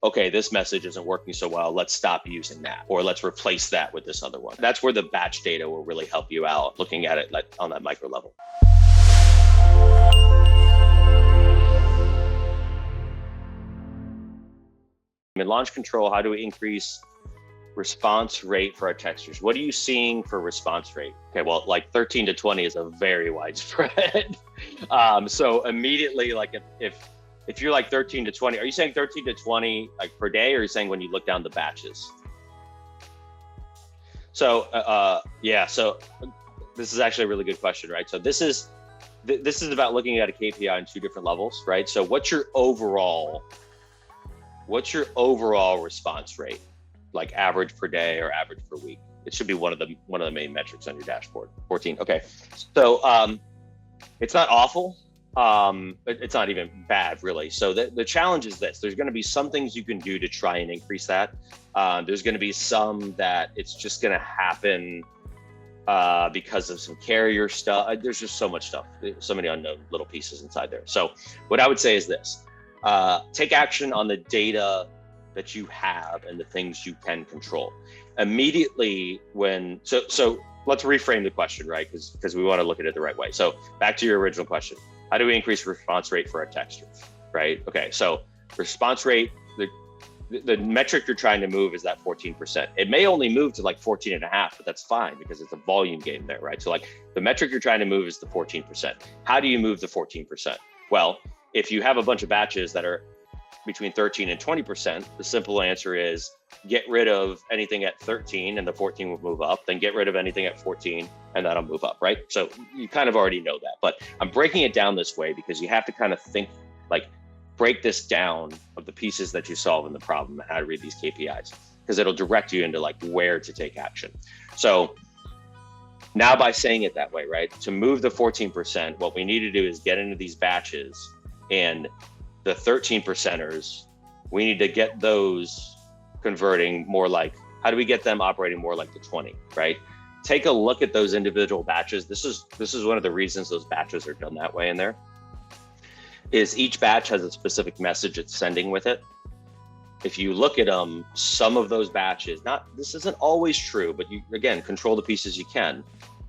okay, this message isn't working so well, let's stop using that, or let's replace that with this other one. That's where the batch data will really help you out, looking at it like on that micro level. In launch control, how do we increase response rate for our textures? What are you seeing for response rate? Okay, well, like 13 to 20 is a very wide spread. So immediately, like if you're like 13 to 20, are you saying 13 to 20 like per day, or are you saying when you look down the batches? So yeah, so this is actually a really good question, right? So this is about looking at a KPI on two different levels, right? So what's your overall response rate, like average per day or average per week? It should be one of the main metrics on your dashboard. 14. Okay, so it's not awful. It's not even bad, really. So the challenge is this: there's going to be some things you can do to try and increase that. There's going to be some that it's just going to happen because of some carrier stuff. There's just so much stuff, so many unknown little pieces inside there. So what I would say is this: take action on the data that you have and the things you can control. Immediately when, so let's reframe the question, right? Because we want to look at it the right way. So back to your original question: how do we increase response rate for our textures, right? Okay, so response rate, the metric you're trying to move is that 14%. It may only move to like 14 and a half, but that's fine because it's a volume game there, right? So like the metric you're trying to move is the 14%. How do you move the 14%? Well, if you have a bunch of batches that are between 13 and 20%, the simple answer is get rid of anything at 13 and the 14 will move up, then get rid of anything at 14 and that'll move up, right? So you kind of already know that, but I'm breaking it down this way because you have to kind of think, like, break this down of the pieces that you solve in the problem and how to read these KPIs, because it'll direct you into like where to take action. So now by saying it that way, right, to move the 14%, what we need to do is get into these batches, and the 13 percenters, we need to get those converting more like, how do we get them operating more like the 20, right? Take a look at those individual batches. This is one of the reasons those batches are done that way in there, is each batch has a specific message it's sending with it. If you look at them, some of those batches, this isn't always true, but you, again, control the pieces you can.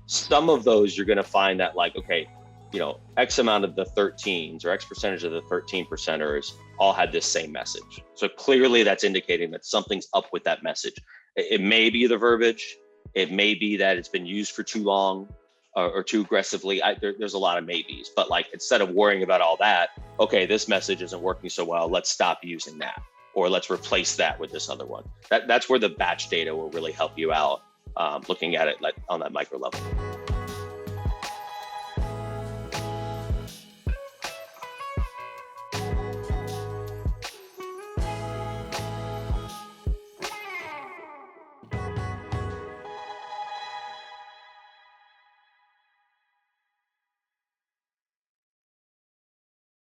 Some of those you're gonna find that like, okay, you know, X amount of the 13s or X percentage of the 13 percenters all had this same message. So clearly that's indicating that something's up with that message. It may be the verbiage. It may be that it's been used for too long or too aggressively. There's a lot of maybes, but like, instead of worrying about all that, okay, this message isn't working so well, let's stop using that, or let's replace that with this other one. That's where the batch data will really help you out, looking at it like on that micro level.